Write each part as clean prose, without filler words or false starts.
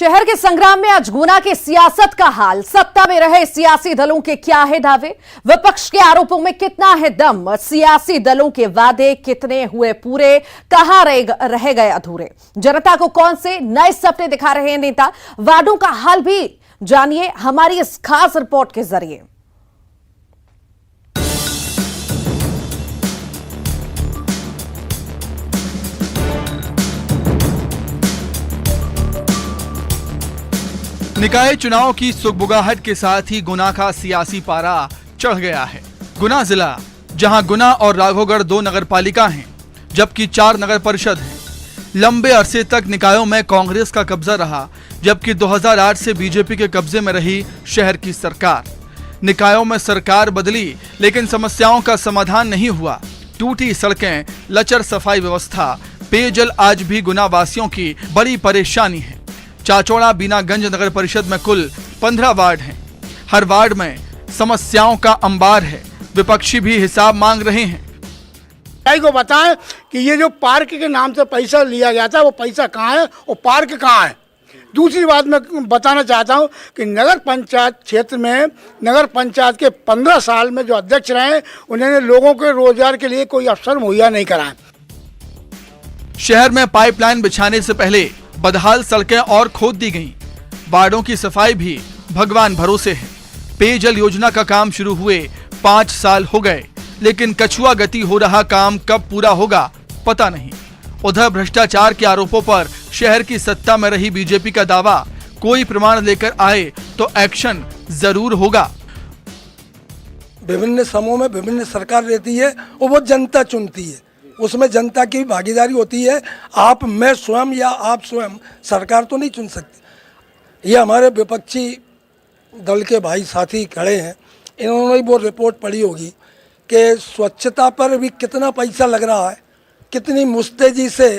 शहर के संग्राम में आज गुना की सियासत का हाल। सत्ता में रहे सियासी दलों के क्या है दावे, विपक्ष के आरोपों में कितना है दम, सियासी दलों के वादे कितने हुए पूरे, कहां रह गए अधूरे, जनता को कौन से नए सपने दिखा रहे हैं नेता, वादों का हाल भी जानिए हमारी इस खास रिपोर्ट के जरिए। निकाय चुनाव की सुगबुगाहट के साथ ही गुना का सियासी पारा चढ़ गया है। गुना जिला, जहां गुना और राघोगढ़ 2 नगरपालिका हैं, जबकि 4 नगर परिषद हैं। लंबे अरसे तक निकायों में कांग्रेस का कब्जा रहा, जबकि 2008 से बीजेपी के कब्जे में रही शहर की सरकार। निकायों में सरकार बदली, लेकिन समस्याओं का समाधान नहीं हुआ। टूटी सड़कें, लचर सफाई व्यवस्था, पेयजल आज भी गुना वासियों की बड़ी परेशानी है। चाचौड़ा बीनागंज नगर परिषद में कुल 15 वार्ड हैं। हर वार्ड में समस्याओं का अंबार है। विपक्षी भी हिसाब मांग रहे हैं। को बताएं कि ये जो पार्क के नाम से पैसा लिया गया था, वो पैसा कहाँ है और पार्क कहाँ है। दूसरी बात मैं बताना चाहता हूँ कि नगर पंचायत क्षेत्र में नगर पंचायत के 15 साल में जो अध्यक्ष रहे, उन्होंने लोगों के रोजगार के लिए कोई अवसर मुहैया नहीं कराया। शहर में पाइपलाइन बिछाने से पहले बदहाल सड़कें और खोद दी गईं। वार्डों की सफाई भी भगवान भरोसे है। पेयजल योजना का काम शुरू हुए 5 साल हो गए, लेकिन कछुआ गति हो रहा काम कब पूरा होगा पता नहीं। उधर भ्रष्टाचार के आरोपों पर शहर की सत्ता में रही बीजेपी का दावा, कोई प्रमाण लेकर आए तो एक्शन जरूर होगा। विभिन्न समूह में विभिन्न सरकार रहती है और वो जनता चुनती है, उसमें जनता की भागीदारी होती है। आप, मैं स्वयं या आप स्वयं सरकार तो नहीं चुन सकते। ये हमारे विपक्षी दल के भाई साथी खड़े हैं, इन्होंने भी वो रिपोर्ट पढ़ी होगी कि स्वच्छता पर भी कितना पैसा लग रहा है, कितनी मुस्तैदी से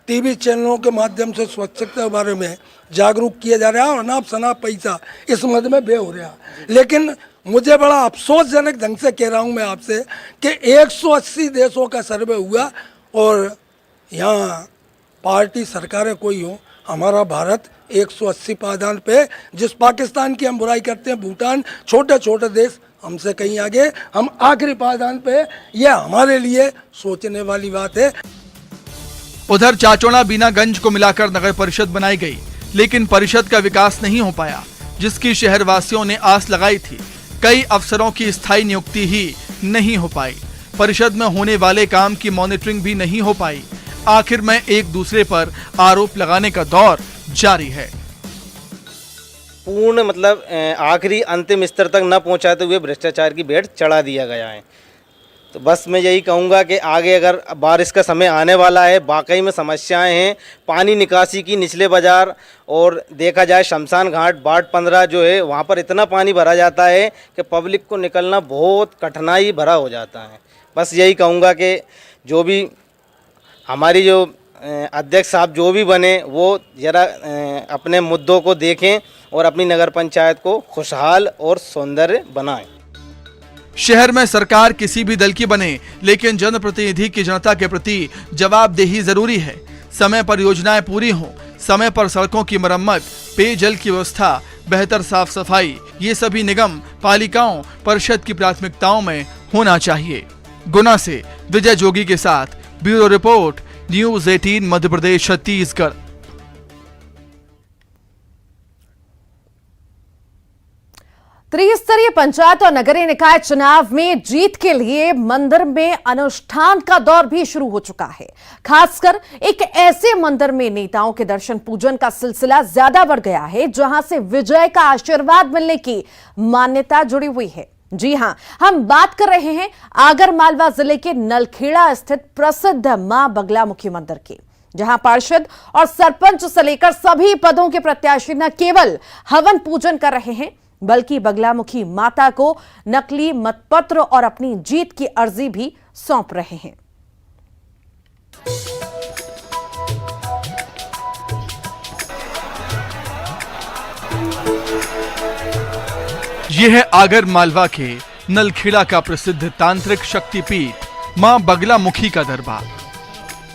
टीवी चैनलों के माध्यम से स्वच्छता के बारे में जागरूक किया जा रहा है और अनाप शनाप पैसा इस मद में व्यय हो रहा है। लेकिन मुझे बड़ा अफसोसजनक ढंग से कह रहा हूं मैं आपसे कि 180 देशों का सर्वे हुआ और यहाँ पार्टी सरकारें कोई हो, हमारा भारत 180 पायदान पे, जिस पाकिस्तान की हम बुराई करते हैं, भूटान, छोटे छोटे देश हमसे कहीं आगे, हम आखिरी पायदान पे। यह हमारे लिए सोचने वाली बात है। उधर चाचौड़ा बीनागंज को मिलाकर नगर परिषद बनाई गई, लेकिन परिषद का विकास नहीं हो पाया, जिसकी शहरवासियों ने आस लगाई थी। कई अफसरों की स्थायी नियुक्ति ही नहीं हो पाई। परिषद में होने वाले काम की मॉनिटरिंग भी नहीं हो पाई। आखिर में एक दूसरे पर आरोप लगाने का दौर जारी है। पूर्ण मतलब आखिरी अंतिम स्तर तक न पहुंचाते हुए भ्रष्टाचार की भेंट चढ़ा दिया गया है। तो बस मैं यही कहूँगा कि आगे अगर बारिश का समय आने वाला है, वाकई में समस्याएं हैं। पानी निकासी की निचले बाजार और देखा जाए शमशान घाट वार्ड 15 जो है, वहाँ पर इतना पानी भरा जाता है कि पब्लिक को निकलना बहुत कठिनाई भरा हो जाता है। बस यही कहूँगा कि जो भी हमारी जो अध्यक्ष साहब जो भी बने, वो ज़रा अपने मुद्दों को देखें और अपनी नगर पंचायत को खुशहाल और सौंदर्य बनाएं। शहर में सरकार किसी भी दल की बने, लेकिन जनप्रतिनिधि की जनता के प्रति जवाबदेही जरूरी है। समय पर योजनाएं पूरी हों, समय पर सड़कों की मरम्मत, पेयजल की व्यवस्था, बेहतर साफ सफाई, ये सभी निगम पालिकाओं परिषद की प्राथमिकताओं में होना चाहिए। गुना से विजय जोगी के साथ bureau report, news 18 Madhya Pradesh Chhattisgarh. त्रिस्तरीय पंचायत और नगरीय निकाय चुनाव में जीत के लिए मंदिर में अनुष्ठान का दौर भी शुरू हो चुका है। खासकर एक ऐसे मंदिर में नेताओं के दर्शन पूजन का सिलसिला ज्यादा बढ़ गया है, जहां से विजय का आशीर्वाद मिलने की मान्यता जुड़ी हुई है। जी हां, हम बात कर रहे हैं आगरमालवा जिले के नलखेड़ा स्थित प्रसिद्ध मां बगलामुखी मंदिर की, जहां पार्षद और सरपंच से लेकर सभी पदों के प्रत्याशी न केवल हवन पूजन कर रहे हैं, बल्कि बगलामुखी माता को नकली मतपत्र और अपनी जीत की अर्जी भी सौंप रहे हैं। यह है आगरमालवा के नलखेड़ा का प्रसिद्ध तांत्रिक शक्तिपीठ मां बगलामुखी का दरबार,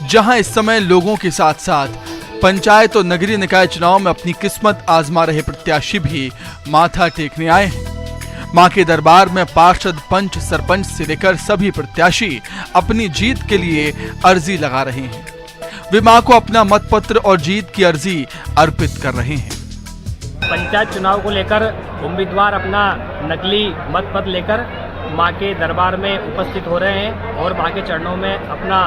जहां इस समय लोगों के साथ साथ पंचायत और नगरीय निकाय चुनाव में अपनी किस्मत आजमा रहे प्रत्याशी भी माथा टेकने आए हैं। मां के दरबार में पार्षद, पंच, सरपंच से लेकर सभी प्रत्याशी अपनी जीत के लिए अर्जी लगा रहे हैं। वे मां को अपना मतपत्र और जीत की अर्जी अर्पित कर रहे हैं। पंचायत चुनाव को लेकर उम्मीदवार अपना नकली मतपत्र लेकर मां के दरबार में उपस्थित हो रहे हैं और मां के चरणों में अपना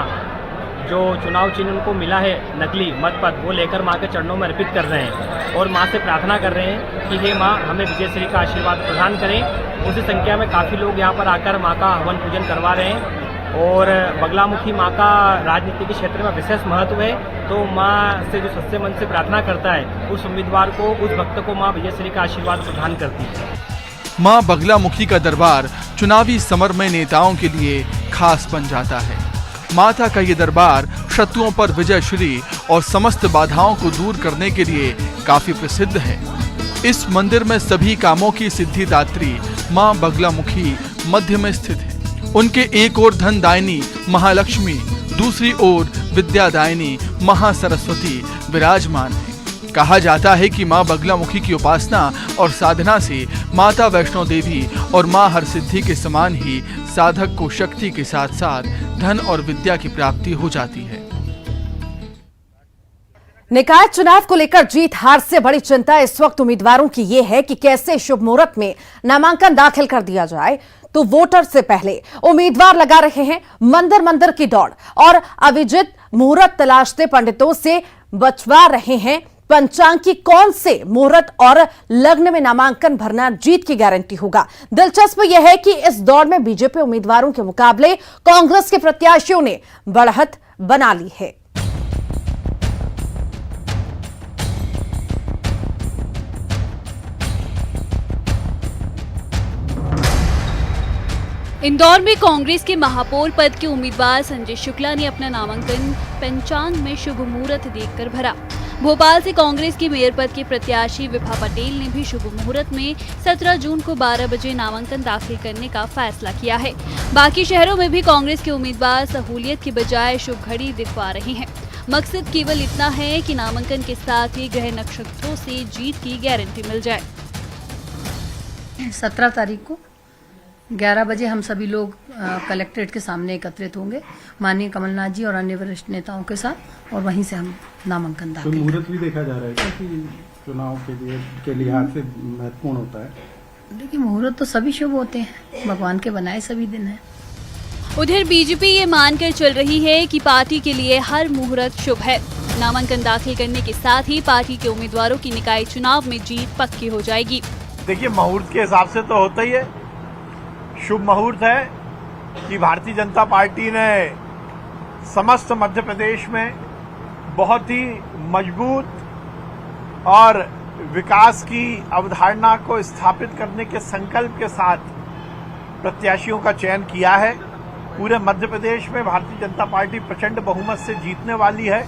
जो चुनाव चिन्ह उनको मिला है नकली मतपत्र वो लेकर मां के चरणों में अर्पित कर रहे हैं और मां से प्रार्थना कर रहे हैं कि हे मां हमें विजयश्री का आशीर्वाद प्रदान करें। उसी संख्या में काफ़ी लोग यहाँ पर आकर मां का हवन पूजन करवा रहे हैं और बगलामुखी मां का राजनीति के क्षेत्र में विशेष महत्व है। तो मां से जो सच्चे मन से प्रार्थना करता है उस उम्मीदवार को, उस भक्त को मां विजयश्री का आशीर्वाद प्रदान करती है। मां बगलामुखी का दरबार चुनावी समर में नेताओं के लिए खास बन जाता है। माता का ये दरबार शत्रुओं पर विजय श्री और समस्त बाधाओं को दूर करने के लिए काफी प्रसिद्ध है। इस मंदिर में सभी कामों की सिद्धिदात्री मां बगलामुखी मध्य में स्थित है। उनके एक ओर धन दायिनी महालक्ष्मी, दूसरी ओर विद्यादायिनी महासरस्वती विराजमान है। कहा जाता है कि मां बगलामुखी की उपासना और साधना से माता वैष्णो देवी और मां हरसिद्धि के समान ही साधक को शक्ति के साथ साथ धन और विद्या की प्राप्ति हो जाती है। निकाय चुनाव को लेकर जीत हार से बड़ी चिंता इस वक्त उम्मीदवारों की यह है कि कैसे शुभ मुहूर्त में नामांकन दाखिल कर दिया जाए। तो वोटर से पहले उम्मीदवार लगा रहे हैं मंदिर मंदिर की दौड़ और अविजित मुहूर्त तलाशते पंडितों से बचवा रहे हैं पंचांग की कौन से मुहूर्त और लग्न में नामांकन भरना जीत की गारंटी होगा। दिलचस्प यह है कि इस दौड़ में बीजेपी उम्मीदवारों के मुकाबले कांग्रेस के प्रत्याशियों ने बढ़त बना ली है। इंदौर में कांग्रेस के महापौर पद के उम्मीदवार संजय शुक्ला ने अपना नामांकन पंचांग में शुभ मुहूर्त देखकर भरा। भोपाल से कांग्रेस के मेयर पद के प्रत्याशी विभा पटेल ने भी शुभ मुहूर्त में 17 जून को 12 बजे नामांकन दाखिल करने का फैसला किया है। बाकी शहरों में भी कांग्रेस के उम्मीदवार सहूलियत की बजाय शुभ घड़ी दिखवा रहे हैं। मकसद केवल इतना है कि नामांकन के साथ ही ग्रह नक्षत्रों से जीत की गारंटी मिल जाए। 17 तारीख को 11 बजे हम सभी लोग कलेक्ट्रेट के सामने एकत्रित होंगे माननीय कमलनाथ जी और अन्य वरिष्ठ नेताओं के साथ और वहीं से हम नामांकन दाखिल करेंगे। मुहूर्त भी देखा जा रहा है कि चुनाव के लिहाज से महत्वपूर्ण होता है। देखिए मुहूर्त तो सभी शुभ होते हैं, भगवान के बनाए सभी दिन हैं। उधर बीजेपी ये मानकर चल रही है कि पार्टी के लिए हर मुहूर्त शुभ है। नामांकन दाखिल करने के साथ ही पार्टी के उम्मीदवारों की निकाय चुनाव में जीत पक्की हो जाएगी। देखिए मुहूर्त के हिसाब से तो होता ही है। शुभ मुहूर्त है कि भारतीय जनता पार्टी ने समस्त मध्य प्रदेश में बहुत ही मजबूत और विकास की अवधारणा को स्थापित करने के संकल्प के साथ प्रत्याशियों का चयन किया है। पूरे मध्य प्रदेश में भारतीय जनता पार्टी प्रचंड बहुमत से जीतने वाली है।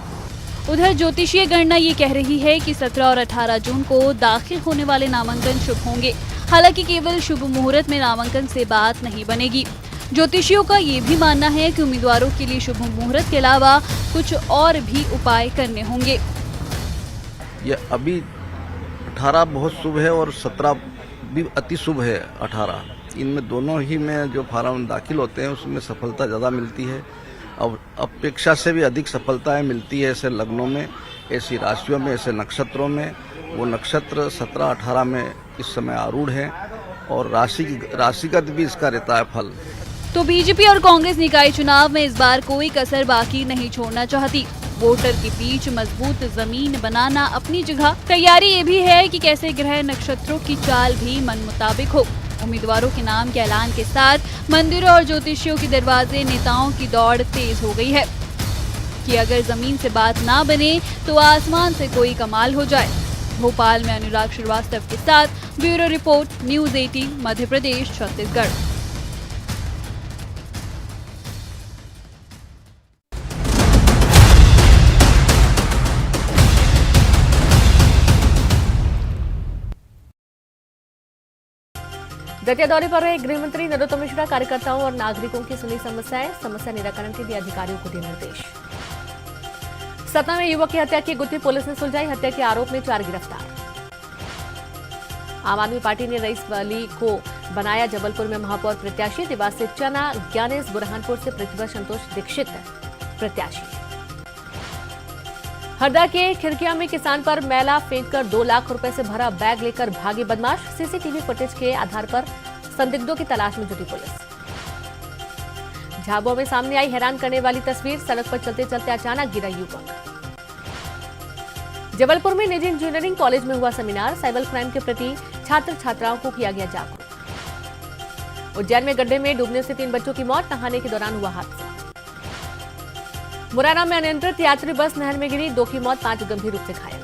उधर ज्योतिषीय गणना ये कह रही है कि 17 और 18 जून को दाखिल होने वाले नामांकन शुभ होंगे। हालांकि केवल शुभ मुहूर्त में नामांकन से बात नहीं बनेगी। ज्योतिषियों का ये भी मानना है कि उम्मीदवारों के लिए शुभ मुहूर्त के अलावा कुछ और भी उपाय करने होंगे। ये अभी 18 बहुत शुभ है और 17 भी अति शुभ है। 18 इनमें दोनों ही में जो फार्म दाखिल होते हैं उसमें सफलता ज़्यादा मिलती है और अपेक्षा से भी अधिक सफलताएं मिलती है ऐसे लग्नों में, ऐसी राशियों में, ऐसे नक्षत्रों में। वो नक्षत्र 17-18 में इस समय आरूढ़ है और राशिगत भी इसका रहता है फल। तो बीजेपी और कांग्रेस निकाय चुनाव में इस बार कोई कसर बाकी नहीं छोड़ना चाहती। वोटर के बीच मजबूत जमीन बनाना अपनी जगह, तैयारी ये भी है कि कैसे ग्रह नक्षत्रों की चाल भी मन मुताबिक हो। उम्मीदवारों के नाम के ऐलान के साथ मंदिरों और ज्योतिषियों के दरवाजे नेताओं की दौड़ तेज हो गई है कि अगर जमीन से बात ना बने तो आसमान से कोई कमाल हो जाए। भोपाल में अनुराग श्रीवास्तव के साथ bureau report, news 18 Madhya Pradesh Chhattisgarh. Datia दौरे पर रहे गृह मंत्री नरोत्तम मिश्रा कार्यकर्ताओं और नागरिकों की सुनी समस्या निराकरण के लिए अधिकारियों को दिए निर्देश। सतना में युवक की हत्या की गुत्थी पुलिस ने सुलझाई, हत्या के आरोप में 4 गिरफ्तार। आम आदमी पार्टी ने रईस वली को बनाया जबलपुर में महापौर प्रत्याशी, देवास से चना ज्ञानेश, बुरहानपुर से प्रतिभा संतोष दीक्षित प्रत्याशी। हरदा के खिड़किया में किसान पर मैला फेंककर 2 लाख रुपए से भरा बैग लेकर भागे बदमाश, सीसीटीवी फुटेज के आधार पर संदिग्धों की तलाश में जुटी पुलिस। झाबुआ में सामने आई हैरान करने वाली तस्वीर, सड़क पर चलते चलते अचानक गिरा युवक। जबलपुर में निजी इंजीनियरिंग कॉलेज में हुआ सेमिनार, साइबर क्राइम के प्रति छात्र छात्राओं को किया गया जागरूक। उज्जैन में गड्ढे में डूबने से 3 बच्चों की मौत, नहाने के दौरान हुआ हादसा। मुरैना में अनियंत्रित यात्री बस नहर में गिरी, 2 की मौत, 5 गंभीर रूप से घायल।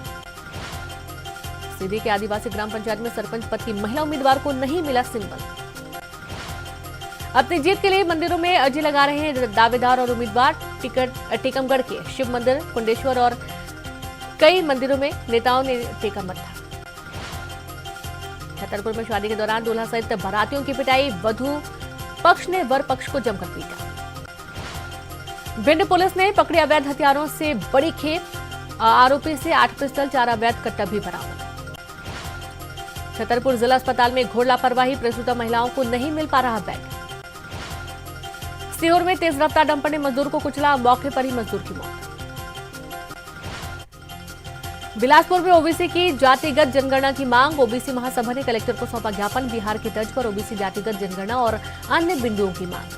सीधी के आदिवासी ग्राम पंचायत में सरपंच पद की महिला उम्मीदवार को नहीं मिला सिंबल। अपनी जीत के लिए मंदिरों में अर्जी लगा रहे हैं दावेदार और उम्मीदवार। टीकमगढ़ के शिव मंदिर, कुंडेश्वर और कई मंदिरों में नेताओं ने टेका मत्था। छतरपुर में शादी के दौरान दूल्हा सहित बारातियों की पिटाई, वधू पक्ष ने वर पक्ष को जमकर पीटा। भिंड पुलिस ने पकड़े अवैध हथियारों से बड़ी खेप, आरोपी से 8 पिस्टल, 4 अवैध कट्टा भी बरामद। छतरपुर जिला अस्पताल में घोर लापरवाही, प्रसूता महिलाओं को नहीं मिल पा रहा बेड। सीहोर में तेज रफ्तार डंपर ने मजदूर को कुचला, मौके पर ही मजदूर की मौत। बिलासपुर में ओबीसी की जातिगत जनगणना की मांग, ओबीसी महासभा ने कलेक्टर को सौंपा ज्ञापन, बिहार की तर्ज पर ओबीसी जातिगत जनगणना और अन्य बिंदुओं की मांग।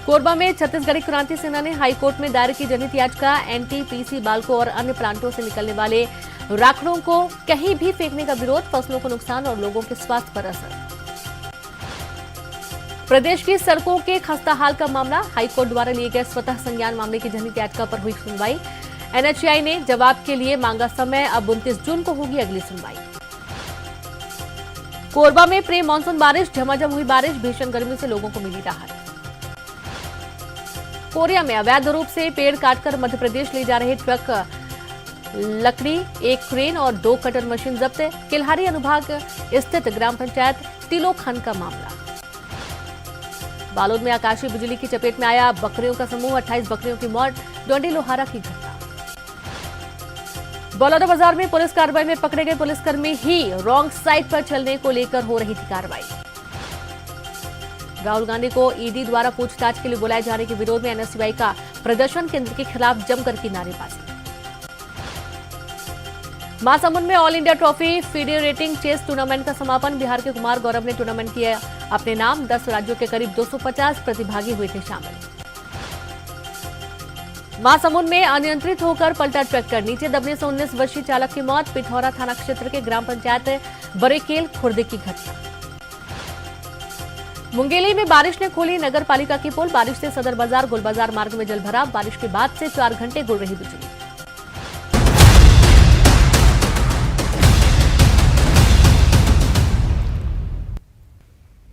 कोरबा में छत्तीसगढ़ी क्रांति सेना ने हाईकोर्ट में दायर की जनहित याचिका, एनटीपीसी बालकों और अन्य प्लांटों से निकलने वाले राखड़ों को कहीं भी फेंकने का विरोध, फसलों को नुकसान और लोगों के स्वास्थ्य पर असर। प्रदेश की सड़कों के खस्ता हाल का मामला, हाईकोर्ट द्वारा लिए गए स्वतः संज्ञान मामले की जनहित याचिका पर हुई सुनवाई। एनएचएआई ने जवाब के लिए मांगा समय, अब 29 जून को होगी अगली सुनवाई। कोरबा में प्री मानसून बारिश, झमाझम हुई बारिश, भीषण गर्मी से लोगों को मिली राहत। कोरिया में अवैध रूप से पेड़ काटकर मध्य प्रदेश ले जा रहे ट्रक, लकड़ी, 1 क्रेन और 2 कटर मशीन जब्त। किल्हारी अनुभाग स्थित ग्राम पंचायत तिलोखन का मामला। बालोद में आकाशीय बिजली की चपेट में आया बकरियों का समूह, 28 बकरियों की मौत, डोंडी लोहारा की घटना। बलौदा बाजार में पुलिस कार्रवाई में पकड़े गए पुलिसकर्मी ही रॉन्ग साइड पर चलने को लेकर हो रही थी कार्रवाई। राहुल गांधी को ईडी द्वारा पूछताछ के लिए बुलाए जाने के विरोध में एनएसयूआई का प्रदर्शन, केंद्र के खिलाफ जमकर की नारेबाजी। महासमुंद में all India trophy federating chess tournament का समापन, बिहार के कुमार गौरव ने टूर्नामेंट किया अपने नाम, 10 राज्यों के करीब 250 प्रतिभागी हुए थे शामिल। महासमुंद में अनियंत्रित होकर पलटा ट्रैक्टर, नीचे दबने से 19 वर्षीय चालक की मौत, पिथौरा थाना क्षेत्र के ग्राम पंचायत बरेकेल खुर्द की घटना। मुंगेली में बारिश ने खोली नगर पालिका की पोल, बारिश से सदर बाजार गुल बाजार मार्ग में जल भराव, बारिश के बाद से 4 घंटे गुल रही बिजली।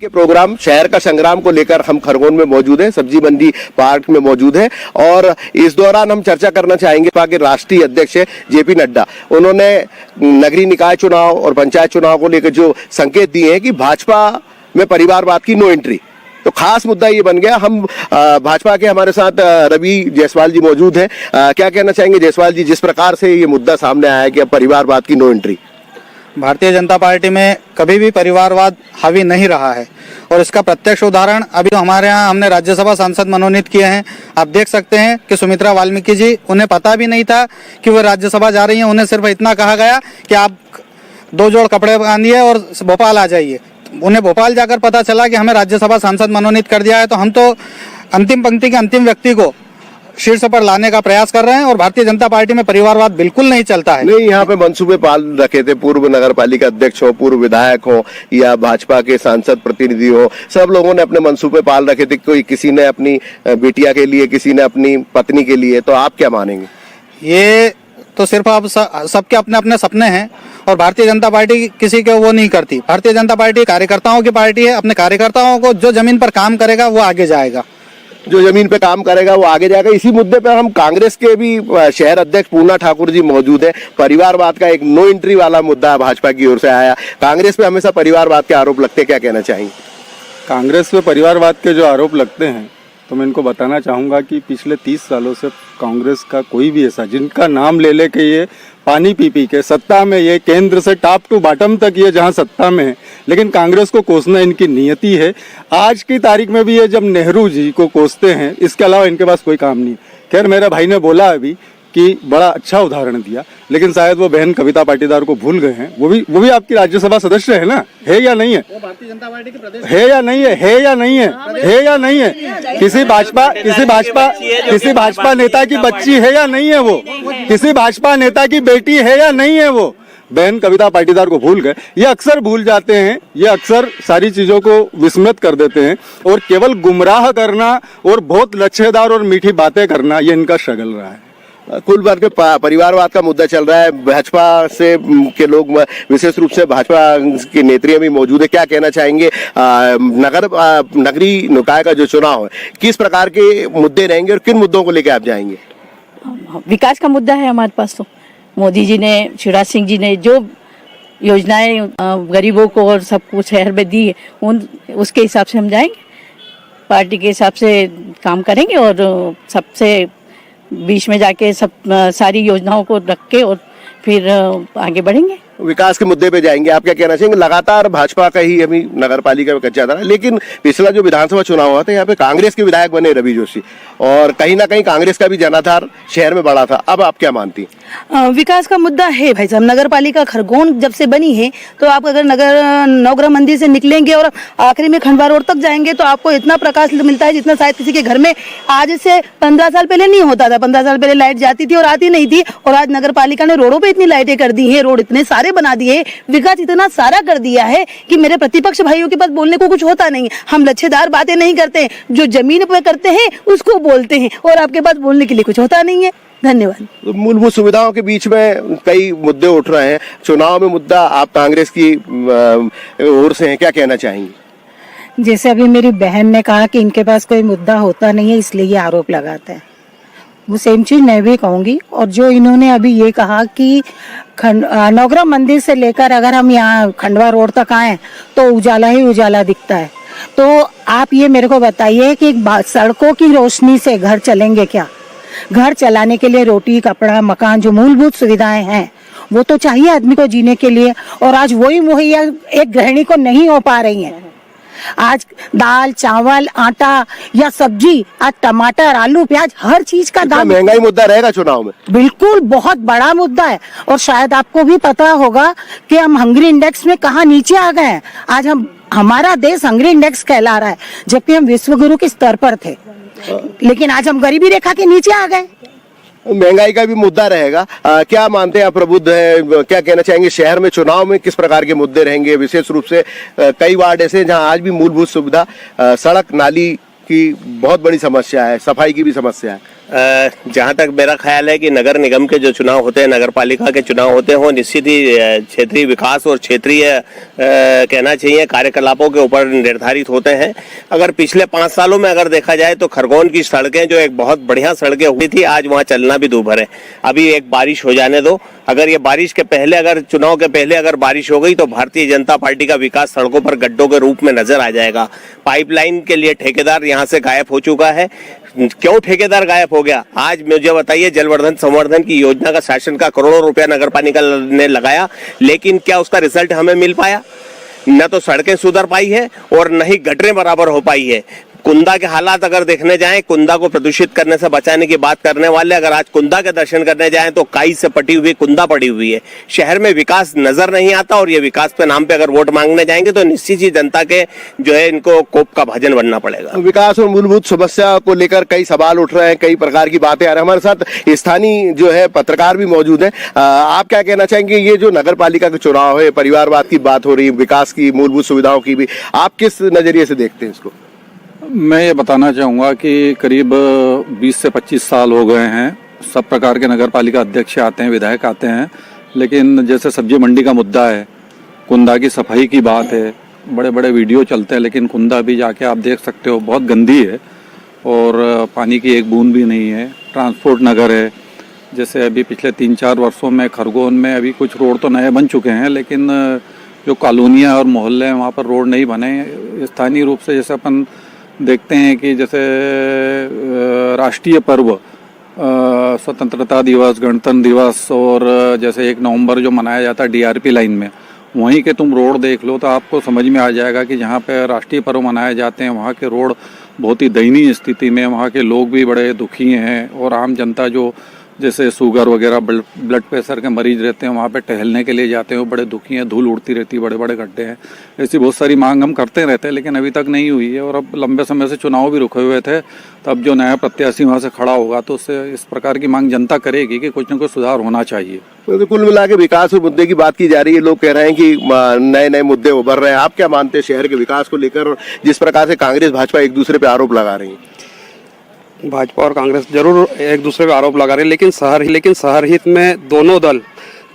के प्रोग्राम शहर का संग्राम को लेकर हम खरगोन में मौजूद हैं, सब्जी मंडी पार्क में मौजूद हैं और इस दौरान हम चर्चा करना चाहेंगे पार्टी के राष्ट्रीय अध्यक्ष जेपी नड्डा। उन्होंने नगरीय निकाय चुनाव और पंचायत चुनाव को लेकर जो संकेत दिए हैं कि भाजपा में परिवारवाद की नो एंट्री, तो खास मुद्दा ये बन गया। हम भाजपा के हमारे साथ रवि जायसवाल जी मौजूद हैं। क्या कहना चाहेंगे जायसवाल जी, जिस प्रकार से ये मुद्दा सामने आया है कि अब परिवारवाद की no entry? Bharatiya Janata party में कभी भी परिवारवाद हावी नहीं रहा है और इसका प्रत्यक्ष उदाहरण अभी हमारे यहाँ हमने राज्यसभा सांसद मनोनीत किए हैं। आप देख सकते हैं कि सुमित्रा वाल्मीकि जी, उन्हें पता भी नहीं था कि वो राज्यसभा जा रही हैं, उन्हें सिर्फ इतना कहा गया कि आप 2 जोड़ कपड़े बांधिए और भोपाल आ जाइए। उन्हें भोपाल जाकर पता चला कि हमें राज्यसभा सांसद मनोनीत कर दिया है, तो हम तो अंतिम पंक्ति के अंतिम व्यक्ति को शीर्ष पर लाने का प्रयास कर रहे हैं और भारतीय जनता पार्टी में परिवारवाद बिल्कुल नहीं चलता है। नहीं, यहाँ पे मनसूबे पाल रखे थे, पूर्व नगर पालिका अध्यक्ष हो, पूर्व विधायक हो या भाजपा के सांसद प्रतिनिधि हो, सब लोगों ने अपने मनसूबे पाल रखे थे। कोई किसी ने अपनी बेटिया के लिए, किसी ने अपनी पत्नी के लिए, तो आप क्या मानेंगे? ये तो सिर्फ आप सबके अपने अपने सपने हैं और भारतीय जनता पार्टी किसी के वो नहीं करती। भारतीय जनता पार्टी कार्यकर्ताओं की पार्टी है, अपने कार्यकर्ताओं को जो जमीन पर काम करेगा वो आगे जाएगा, जो जमीन पे काम करेगा वो आगे जाएगा। इसी मुद्दे पे हम कांग्रेस के भी शहर अध्यक्ष पूर्णा ठाकुर जी मौजूद हैं। परिवारवाद का एक नो एंट्री वाला मुद्दा भाजपा की ओर से आया, कांग्रेस पे हमेशा परिवारवाद के आरोप लगते, क्या कहना चाहेंगे? कांग्रेस पे परिवारवाद के जो आरोप लगते हैं तो मैं इनको बताना चाहूँगा कि पिछले 30 सालों से कांग्रेस का कोई भी ऐसा जिनका नाम ले के ये पानी पी के सत्ता में, ये केंद्र से टॉप टू बॉटम तक ये जहाँ सत्ता में है, लेकिन कांग्रेस को कोसना इनकी नियति है। आज की तारीख में भी ये जब नेहरू जी को कोसते हैं, इसके अलावा इनके पास कोई काम नहीं। खैर मेरे भाई ने बोला अभी कि बड़ा अच्छा उदाहरण दिया, लेकिन शायद वो बहन कविता पाटीदार को भूल गए हैं। वो भी आपकी राज्यसभा सदस्य है ना, है या नहीं है? वो भारतीय जनता पार्टी के प्रदेश है या नहीं है? है या नहीं है? है या नहीं है? किसी भाजपा नेता की बच्ची है या नहीं है? वो किसी भाजपा नेता की बेटी है या नहीं है? वो बहन कविता पाटीदार को भूल गए। ये अक्सर भूल जाते हैं, ये अक्सर सारी चीजों को विस्मृत कर देते हैं और केवल गुमराह करना और बहुत लच्छेदार और मीठी बातें करना, ये इनका शगल रहा है। कुल भर के परिवारवाद का मुद्दा चल रहा है। भाजपा से के लोग, विशेष रूप से भाजपा की नेत्रियां भी मौजूद है। क्या कहना चाहेंगे? नगरीय निकाय का जो चुनाव है, किस प्रकार के मुद्दे रहेंगे और किन मुद्दों को लेकर आप जाएंगे? विकास का मुद्दा है हमारे पास। तो मोदी जी ने, शिवराज सिंह जी ने जो योजनाएं गरीबों को और सबको शहर में दी है, उसके हिसाब से हम जाएंगे, पार्टी के हिसाब से काम करेंगे और सबसे बीच में जाके सब सारी योजनाओं को रख के और फिर आगे बढ़ेंगे। विकास के मुद्दे पे जाएंगे। आप क्या कहना चाहेंगे? लगातार भाजपा का ही अभी नगर पालिका में कच्चा था, लेकिन पिछला जो विधानसभा चुनाव हुआ था, यहाँ पे कांग्रेस के विधायक बने रवि जोशी, और कहीं ना कहीं कांग्रेस का भी जनाधार शहर में बढ़ा था। अब आप क्या मानती हैं? विकास का मुद्दा है भाई साहब। नगर पालिका खरगोन जब से बनी है, तो आप अगर नवग्रह मंदिर से निकलेंगे और आखिरी में खंडवा रोड तक जाएंगे तो आपको इतना प्रकाश मिलता है जितना शायद किसी के घर में आज से 15 साल पहले नहीं होता था। 15 साल पहले लाइट जाती थी और आती नहीं थी, और आज नगर पालिका ने रोडों पे इतनी लाइटें कर दी है, रोड इतने सारे बना दिए, विकास इतना सारा कर दिया है कि मेरे प्रतिपक्ष भाइयों के पास बोलने को कुछ होता नहीं। हम लच्छेदार बातें नहीं करते, जो जमीन पे करते हैं उसको बोलते हैं, और आपके पास बोलने के लिए कुछ होता नहीं है। धन्यवाद। मूलभूत सुविधाओं के बीच में कई मुद्दे उठ रहे हैं। चुनाव में मुद्दा आप कांग्रेस की ओर से हैं, क्या कहना चाहेंगे? जैसे अभी मेरी बहन ने कहा कि इनके पास कोई मुद्दा होता नहीं है, इसलिए ये आरोप लगाते हैं, वो सेम चीज मैं भी कहूंगी। और जो इन्होंने अभी ये कहा कि नवग्रह मंदिर से लेकर अगर हम यहाँ खंडवा रोड तक आए तो उजाला ही उजाला दिखता है, तो आप ये मेरे को बताइए कि सड़कों की रोशनी से घर चलेंगे क्या? घर चलाने के लिए रोटी, कपड़ा, मकान, जो मूलभूत सुविधाएं हैं वो तो चाहिए आदमी को जीने के लिए, और आज वही मुहैया एक गृहिणी को नहीं हो पा रही है। आज दाल, चावल, आटा या सब्जी, आज टमाटर, आलू, प्याज, हर चीज का दाम। महंगाई मुद्दा रहेगा चुनाव में? बिल्कुल, बहुत बड़ा मुद्दा है। और शायद आपको भी पता होगा कि हम हंगरी इंडेक्स में कहाँ नीचे आ गए हैं। आज हमारा देश हंगरी इंडेक्स कहला रहा है, जबकि हम विश्व गुरु के स्तर पर थे, लेकिन आज हम गरीबी रेखा के नीचे आ गए। महंगाई का भी मुद्दा रहेगा। क्या मानते हैं आप? प्रबुद्ध है, क्या कहना चाहेंगे? शहर में चुनाव में किस प्रकार के मुद्दे रहेंगे? विशेष रूप से कई वार्ड ऐसे जहां आज भी मूलभूत सुविधा, सड़क, नाली की बहुत बड़ी समस्या है, सफाई की भी समस्या है। जहाँ तक मेरा ख्याल है कि नगर निगम के जो चुनाव होते हैं, नगर पालिका के चुनाव होते हैं, वो निश्चित ही क्षेत्रीय विकास और क्षेत्रीय कहना चाहिए कार्यकलापों के ऊपर निर्धारित होते हैं। अगर पिछले 5 सालों में अगर देखा जाए तो खरगोन की सड़कें जो एक बहुत बढ़िया सड़कें हुई थी, आज वहाँ चलना भी दूभर है। अभी एक बारिश हो जाने दो, अगर ये बारिश के पहले, अगर चुनाव के पहले अगर बारिश हो गई तो भारतीय जनता पार्टी का विकास सड़कों पर गड्ढों के रूप में नजर आ जाएगा। पाइपलाइन के लिए ठेकेदार यहाँ से गायब हो चुका है। क्यों ठेकेदार गायब हो गया? आज मुझे बताइए, जलवर्धन संवर्धन की योजना का शासन का करोड़ों रुपया नगर पालिका ने लगाया, लेकिन क्या उसका रिजल्ट हमें मिल पाया? न तो सड़कें सुधर पाई है और न ही गटरें बराबर हो पाई है। कुंदा के हालात अगर देखने जाएं, कुंदा को प्रदूषित करने से बचाने की बात करने वाले अगर आज कुंदा के दर्शन करने जाएं तो काई से पटी हुई कुंदा पड़ी हुई है। शहर में विकास नजर नहीं आता, और ये विकास के नाम पे अगर वोट मांगने जाएंगे तो निश्चित ही जनता के जो है इनको कोप का भाजन बनना पड़ेगा। विकास और मूलभूत समस्या को लेकर कई सवाल उठ रहे हैं, कई प्रकार की बातें आ रही हैं। हमारे साथ स्थानीय जो है पत्रकार भी मौजूद हैं। आप क्या कहना चाहेंगे? ये जो नगर पालिका के चुनाव है, परिवारवाद की बात हो रही है, विकास की, मूलभूत सुविधाओं की भी, आप किस नजरिए से देखते हैं इसको? मैं ये बताना चाहूँगा कि करीब 20 से 25 साल हो गए हैं, सब प्रकार के नगर पालिका अध्यक्ष आते हैं, विधायक आते हैं, लेकिन जैसे सब्जी मंडी का मुद्दा है, कुंदा की सफाई की बात है, बड़े बड़े वीडियो चलते हैं, लेकिन कुंदा भी जाके आप देख सकते हो बहुत गंदी है और पानी की एक बूंद भी नहीं है। ट्रांसपोर्ट नगर है, जैसे अभी पिछले 3-4 वर्षों में खरगोन में अभी कुछ रोड तो नए बन चुके हैं, लेकिन जो कॉलोनियाँ और मोहल्ले हैं वहाँ पर रोड नहीं बने। स्थानीय रूप से जैसे अपन देखते हैं कि जैसे राष्ट्रीय पर्व स्वतंत्रता दिवस, गणतंत्र दिवस और जैसे 1 नवंबर जो मनाया जाता है डीआरपी लाइन में, वहीं के तुम रोड देख लो तो आपको समझ में आ जाएगा कि जहाँ पे राष्ट्रीय पर्व मनाए जाते हैं वहाँ के रोड बहुत ही दयनीय स्थिति में, वहाँ के लोग भी बड़े दुखी हैं और आम जनता जो जैसे शुगर वगैरह ब्लड प्रेशर के मरीज रहते हैं वहाँ पे टहलने के लिए जाते हैं वो बड़े दुखी हैं, धूल उड़ती रहती है, बड़े बड़े गड्ढे हैं। ऐसी बहुत सारी मांग हम करते रहते हैं लेकिन अभी तक नहीं हुई है और अब लंबे समय से चुनाव भी रुके हुए थे, तब जो नया प्रत्याशी वहाँ से खड़ा होगा तो उससे इस प्रकार की मांग जनता करेगी कि कुछ न कुछ सुधार होना चाहिए। तो कुल मिला के विकास और मुद्दे की बात की जा रही है, लोग कह रहे हैं कि नए नए मुद्दे उभर रहे हैं। आप क्या मानते हैं शहर के विकास को लेकर जिस प्रकार से कांग्रेस भाजपा एक दूसरे पे आरोप लगा रही है? भाजपा और कांग्रेस जरूर एक दूसरे पे आरोप लगा रहे हैं, लेकिन शहर हित में दोनों दल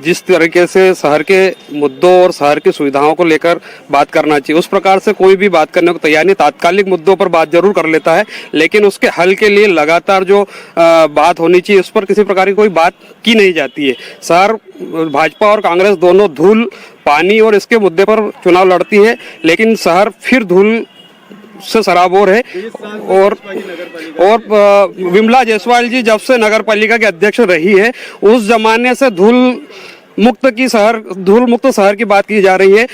जिस तरीके से शहर के मुद्दों और शहर की सुविधाओं को लेकर बात करना चाहिए उस प्रकार से कोई भी बात करने को तैयार नहीं। तात्कालिक मुद्दों पर बात जरूर कर लेता है लेकिन उसके हल के लिए लगातार जो बात होनी चाहिए उस पर किसी प्रकार की कोई बात की नहीं जाती है। शहर भाजपा और कांग्रेस दोनों धूल, पानी और इसके मुद्दे पर चुनाव लड़ती है लेकिन शहर फिर धूल से सराबोर है। और विमला जायसवाल जी जब से नगर पालिका के अध्यक्ष रही है उस जमाने से धूल मुक्त शहर की बात की जा रही है,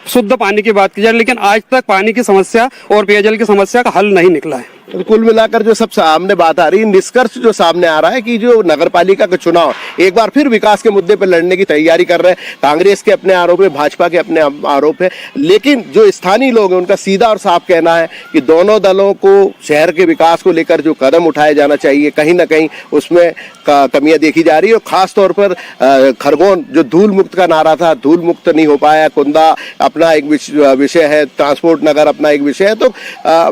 शुद्ध पानी की बात की जा रही है, लेकिन आज तक पानी की समस्या और पेयजल की समस्या का हल नहीं निकला है। तो कुल मिलाकर जो सब सामने बात आ रही है, निष्कर्ष जो सामने आ रहा है कि जो नगरपालिका का चुनाव एक बार फिर विकास के मुद्दे पर लड़ने की तैयारी कर रहे हैं। कांग्रेस के अपने आरोप है, भाजपा के अपने आरोप है, लेकिन जो स्थानीय लोग हैं उनका सीधा और साफ कहना है कि दोनों दलों को शहर के विकास को लेकर जो कदम उठाया जाना चाहिए कहीं ना कहीं उसमें कमियां देखी जा रही है। और खास तौर पर खरगोन जो धूल मुक्त का नारा था, धूल मुक्त नहीं हो पाया। कुंदा अपना एक विषय है, ट्रांसपोर्ट नगर अपना एक विषय है। तो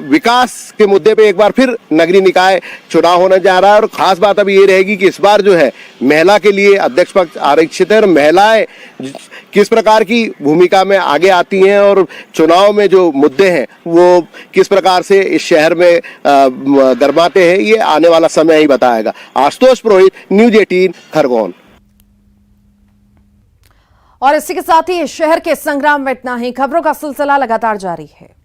विकास के मुद्दे पे एक बार फिर नगरीय निकाय चुनाव होने जा रहा है। और खास बात अभी ये रहेगी कि इस बार जो है महिला के लिए अध्यक्ष पद आरक्षित है और महिलाएं किस प्रकार की भूमिका में आगे आती हैं और चुनाव में जो मुद्दे हैं वो किस प्रकार से इस शहर में गरमाते हैं, ये आने वाला समय ही बताएगा। आशुतोष पुरोहित, न्यूज 18 खरगोन। और इसी के साथ ही शहर के संग्राम में इतना ही। खबरों का सिलसिला लगातार जारी है।